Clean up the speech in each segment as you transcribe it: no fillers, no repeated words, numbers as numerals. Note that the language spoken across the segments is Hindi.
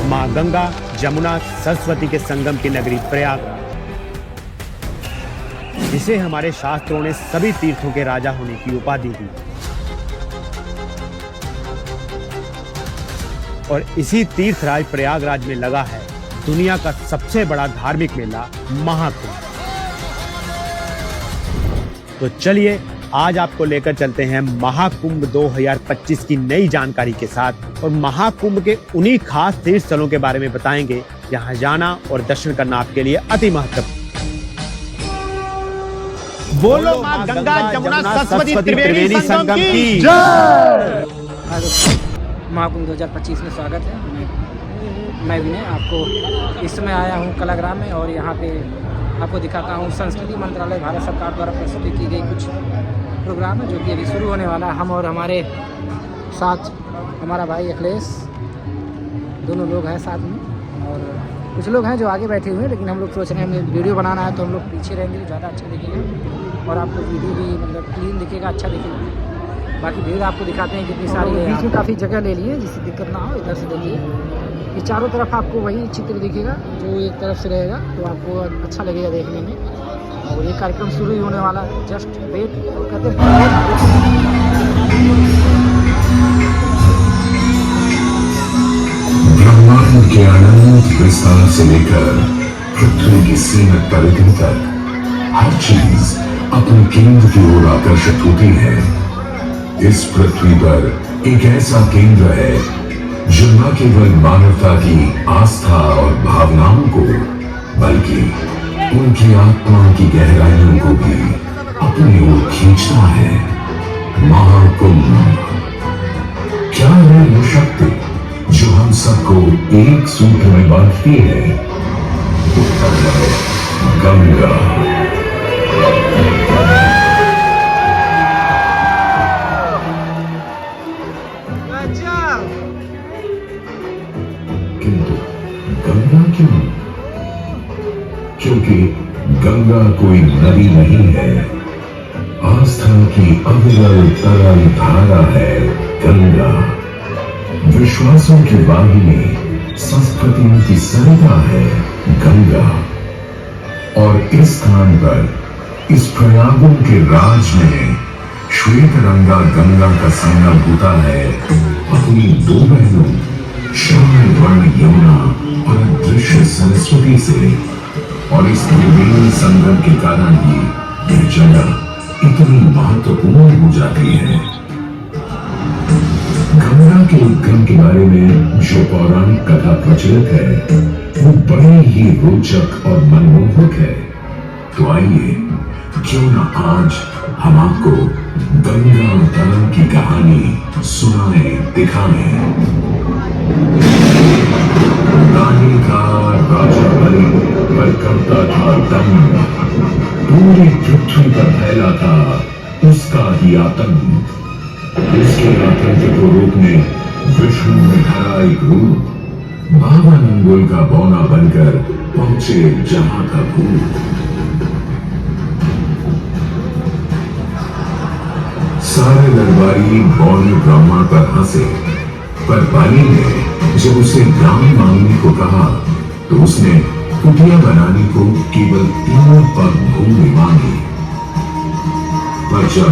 माँ गंगा जमुना सरस्वती के संगम की नगरी प्रयाग, जिसे हमारे शास्त्रों ने सभी तीर्थों के राजा होने की उपाधि दी। और इसी तीर्थराज प्रयागराज में लगा है दुनिया का सबसे बड़ा धार्मिक मेला महाकुंभ। तो चलिए आज आपको लेकर चलते हैं महाकुंभ 2025 की नई जानकारी के साथ, और महाकुंभ के उन्हीं खास तीर्थ स्थलों के बारे में बताएंगे जहां जाना और दर्शन करना आपके लिए अति महत्वपूर्ण। बोलो मां गंगा जमुना सरस्वती त्रिवेणी संगम की जय। महाकुंभ 2025 में स्वागत है। मैं विनय आपको इस समय आया हूँ कलाग्राम में, और यहाँ पे आपको दिखाता हूँ संस्कृति मंत्रालय भारत सरकार द्वारा प्रस्तुत की गई कुछ प्रोग्राम है जो कि अभी शुरू होने वाला है। हम और हमारे साथ हमारा भाई अखिलेश दोनों लोग हैं साथ में, और कुछ लोग हैं जो आगे बैठे हुए हैं, लेकिन हम लोग सोच रहे हैं हमें वीडियो बनाना है तो हम लोग पीछे रहेंगे तो ज़्यादा अच्छा दिखेगा और आपको वीडियो भी मतलब क्लीन दिखेगा, अच्छा दिखेगा। बाकी भीड़ आपको दिखाते हैं कितनी सारी है। बीच में काफ़ी जगह ले ली है जिससे दिक्कत ना हो। इधर से देखिए ये चारों तरफ आपको वही चित्र दिखेगा जो एक तरफ से रहेगा, तो आपको अच्छा लगेगा देखने में। और ये कार्यक्रम शुरू ही होने वाला है, जस्ट वेट। और कहते ब्रह्मांड के अनंत विस्तार से लेकर पृथ्वी की सीमित परिधि तक हर चीज अपने केंद्र की ओर आकर्षित होती है। इस पृथ्वी पर एक ऐसा केंद्र है जो न केवल मानवता की आस्था और भावनाओं को, बल्कि उनकी आत्मा की गहराइयों को भी अपनी ओर खींचता है। महाकुंभ क्या है वो शक्ति जो हम सबको एक सूत्र में बांधती है? उत्तर है गंगा। किंतु गंगा क्यों? क्योंकि गंगा कोई नदी नहीं है, आस्था की अविरल तरल धारा है गंगा। विश्वासों की वाहिनी, संस्कृतियों की सरिता है गंगा। और इस स्थान पर इस प्रयागों के राज में श्वेत रंगा गंगा का संगम होता है अपनी दो बहनों श्याम वर्ण यमुना और अदृश्य सरस्वती से। और इस त्रिवेणी संगम के कारण ही यह जगह इतनी महत्वपूर्ण हो जाती है। गंगा के उद्गम के बारे में जो पौराणिक कथा प्रचलित है वो बड़ी ही रोचक और मनमोहक है। तो आइए क्यों न आज हम आपको गंगा अवतरण की कहानी सुनाए दिखाएं। रानी का राजा बलि पर करता था दंग, पूरी पृथ्वी पर फैला था उसका ही आतंक। उसके आतंक को रोकने विष्णु ने धरा एक रूप, 52 अंगुल का बौना बनकर पहुंचे जहां का भूत। सारे दरबारी बौने ब्राह्मण पर हंसे, पर बलि ने जब उसे ग्राम मांगने को कहा तो उसने कुटिया बनाने को केवल 3 पग भूमि मांगी। पर जब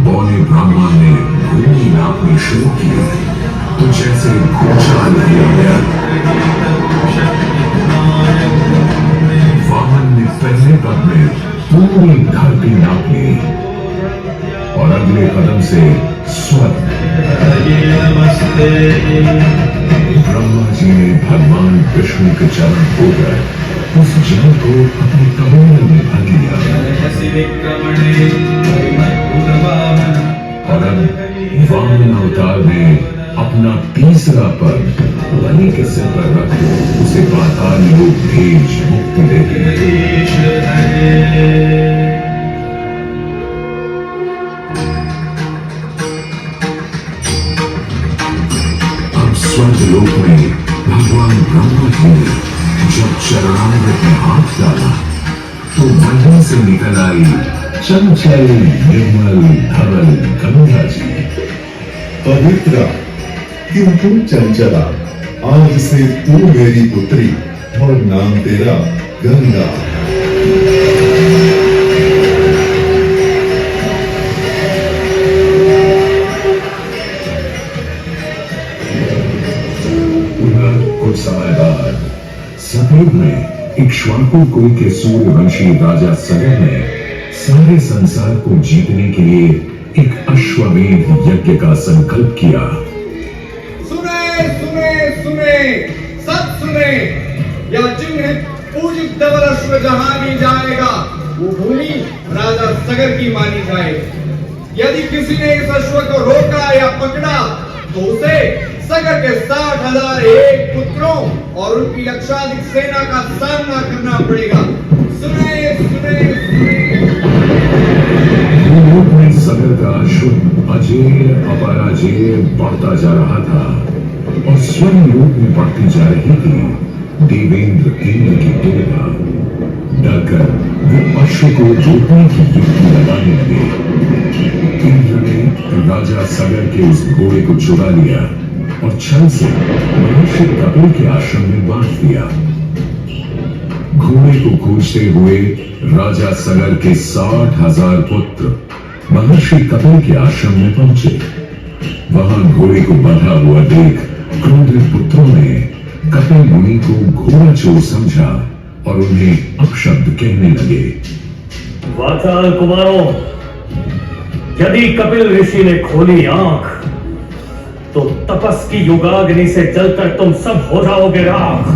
बौने ब्राह्मण ने भूमि नापनी शुरू की तो जैसे भूचाल किया गया। वामन ने पहले पग में पूरी धरती नाप ली और अगले कदम से स्वर्ग। ब्रह्मा जी ने भगवान विष्णु के चरण होकर उस जल को अपने कमंडल में भर लिया। और अब वामन अवतार ने अपना तीसरा पग बलि के सिर पर रख उसे पाताल लोक भेज मुक्ति दे दी। स्वर्गलोक में भगवान ब्रह्मा जी ने जब चरणामृत में हाथ डाला तो मंदिर से निकल आई चंचल निर्मल धवल गंगा जी। पवित्र किंतु चंचला आज से तू मेरी पुत्री और नाम तेरा गंगा। कुछ समय बाद सतयुग में इक्ष्वाकु कुल के सूर्यवंशी राजा सगर ने सारे संसार को जीतने के लिए एक अश्वमेध यज्ञ का संकल्प किया। सुने सुने सुने सब सुने, यह चिन्ह पूजित धवल अश्व जहां भी जाएगा वो भूमि राजा सगर की मानी जाएगी। यदि किसी ने इस अश्व को रोका या पकड़ा तो उसे सगर के 60,001 पुत्रों और उनकी लक्षाधिक सेना का सामना करना पड़ेगा। सुने सुने भूलोक में सगर का अश्व अजेय अपराजेय बढ़ता जा रहा था और स्वर्ण लोक में बढ़ती जा रही थी देवेंद्र इंद्र की दुर्गा। डरकर वो अश्व को रोकने की युक्ति लगाने लगे। इंद्र ने राजा सगर के उस घोड़े को चुरा लिया और छल से महर्षि कपिल के आश्रम में बांध दिया। घोड़े को खोजते हुए राजा सगर के 60,000 पुत्र महर्षि कपिल के आश्रम में पहुंचे। वहां घोड़े को बंधा हुआ देख क्रोधित पुत्रों ने कपिल मुनि को घोड़ा चोर समझा और उन्हें अपशब्द कहने लगे। वाचाल कुमारों, यदि कपिल ऋषि ने खोली आंख तो तपस की युगाग्नि से जलकर तुम सब हो जाओगे राख।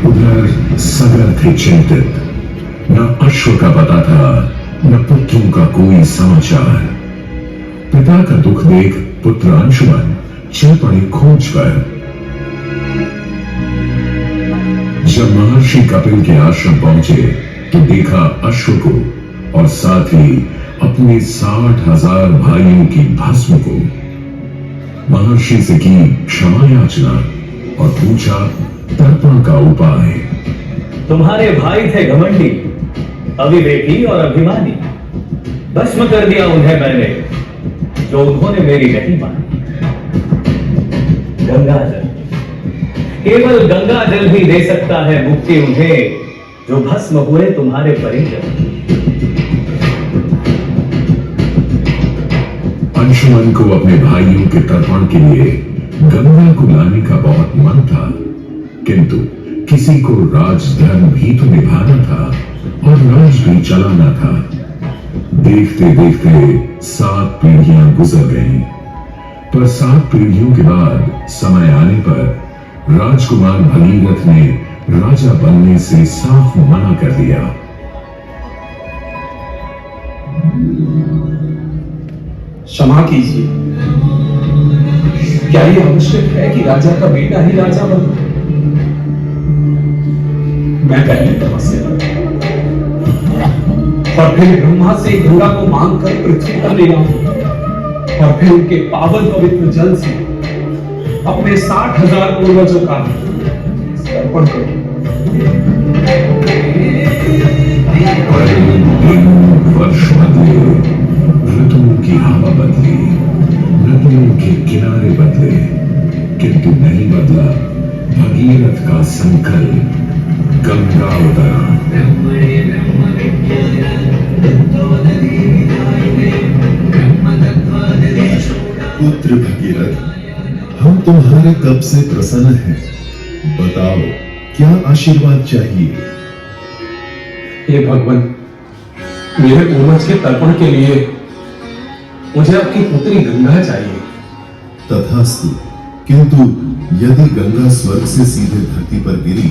उधर सगर थे चिंतित। न अश्व का पता था न पुत्रों का कोई समाचार। पिता का दुख देख पुत्र अंशुमन चल पड़े खोज पर। जब महर्षि कपिल के आश्रम पहुंचे तो देखा अश्व को और साथ ही अपने 60,000 भाइयों की भस्म को। महर्षि से की क्षमा याचना और पूछा तर्पण का उपाय। तुम्हारे भाई थे घमंडी, अविवेकी और अभिमानी। भस्म कर दिया उन्हें मैंने, जो उन्होंने मेरी नहीं मानी। गंगाजल, केवल गंगाजल ही दे सकता है मुक्ति उन्हें, जो भस्म हुए तुम्हारे परिजन। अंशुमन को अपने भाइयों के तर्पण के लिए गंगा को लाने का बहुत मन था, किंतु किसी को राजधर्म भी तो निभाना था और राज भी चलाना था। देखते देखते 7 पीढ़ियां गुजर गईं, पर 7 पीढ़ियों के बाद समय आने पर राजकुमार भगीरथ ने राजा बनने से साफ मना कर दिया। क्षमा कीजिए, क्या ये आवश्यक है कि राजा का बेटा ही राजा बने? मैं पहले तपस्या और फिर ब्रह्मा से घोड़ा को मांगकर पृथ्वी पर ले आऊं और फिर उनके पावन पवित्र जल से अपने 60,000 पूर्वजों का तर्पण करूं। वर्ष बदले, ऋतुओं की हवा बदली, नदियों के किनारे बदले, किंतु नहीं बदला भगीरथ का संकल्प। गंगा अवतरण। पुत्र भगीरथ, हम तुम्हारे कब से प्रसन्न हैं। बताओ क्या आशीर्वाद चाहिए। हे भगवान, मेरे पूर्वज के तर्पण के लिए मुझे आपकी पुत्री गंगा चाहिए। तथास्तु, किंतु यदि गंगा स्वर्ग से सीधे धरती पर गिरी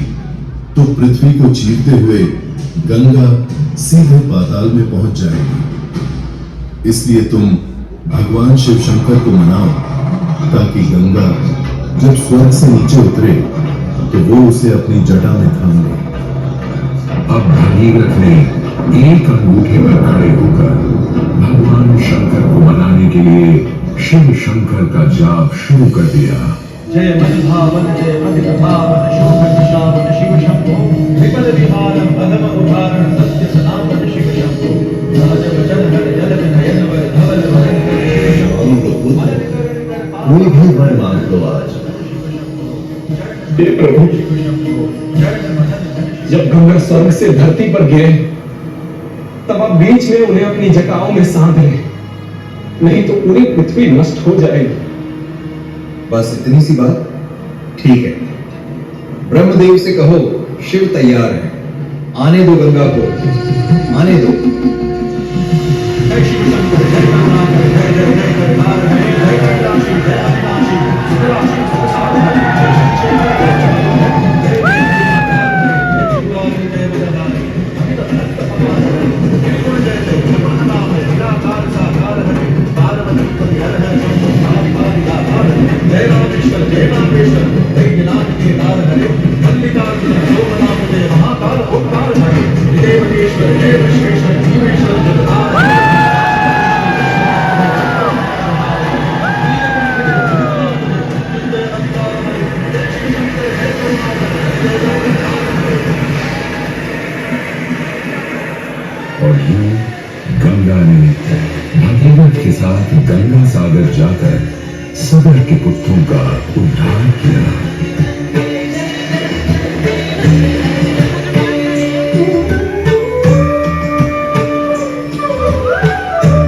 तो पृथ्वी को चीरते हुए गंगा सीधे पाताल में पहुंच जाएगी। इसलिए तुम भगवान शिव शंकर को मनाओ ताकि गंगा जब स्वर्ग से नीचे उतरे तो वो उसे अपनी जटा में थाम ले। अब भगीरथ ने एक अंगूठे पर खड़े होकर भगवान शंकर को मनाने के लिए शिव शंकर का जाप शुरू कर दिया। जय मधुभावन जय मधुभावन शोभन शावन शिव शिव शंभो विपद विहारम अधम उदाहरण सत्य सनातन शिव शंभो राज वचन हर जल नयन वर धवल कोई भी वर मांग लो आज। हे प्रभु, जब गंगा स्वर्ग से धरती पर गिरे तब आप बीच में उन्हें अपनी जटाओं में सांध लें, नहीं तो पूरी पृथ्वी नष्ट हो जाएगी। बस इतनी सी बात? ठीक है, ब्रह्मदेव से कहो शिव तैयार है, आने दो गंगा को, आने दो। और यूं गंगा ने भगीरथ के साथ गंगा सागर जाकर सगर के पुत्रों का उद्धार किया।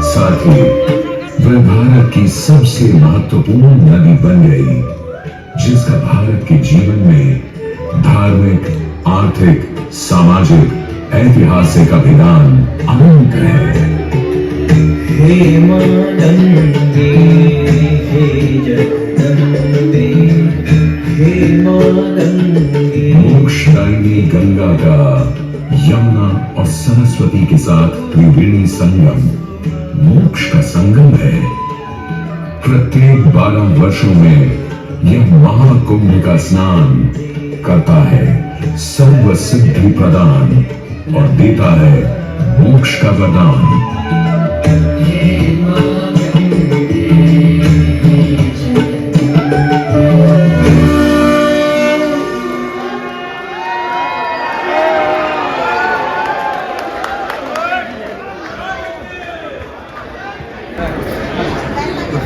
साथ ही वह भारत की सबसे महत्वपूर्ण नदी बन गई, जिसका भारत के जीवन में धार्मिक, आर्थिक, सामाजिक, ऐतिहासिक अभिधान अनंत है। हे मां गंगे, हे जगदम्बे, हे मां गंगे। मोक्षदायिनी गंगा का यमुना और सरस्वती के साथ त्रिवेणी संगम मोक्ष का संगम है। प्रत्येक 12 वर्षों में यह महाकुंभ का स्नान करता है सर्व सिद्धि प्रदान और देता है मोक्ष का वरदान।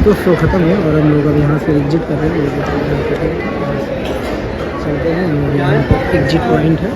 तो शो खत्म है और हम लोग अब यहाँ से एग्जिट कर रहे हैं। चलते हैं, यहाँ पे एग्जिट पॉइंट है।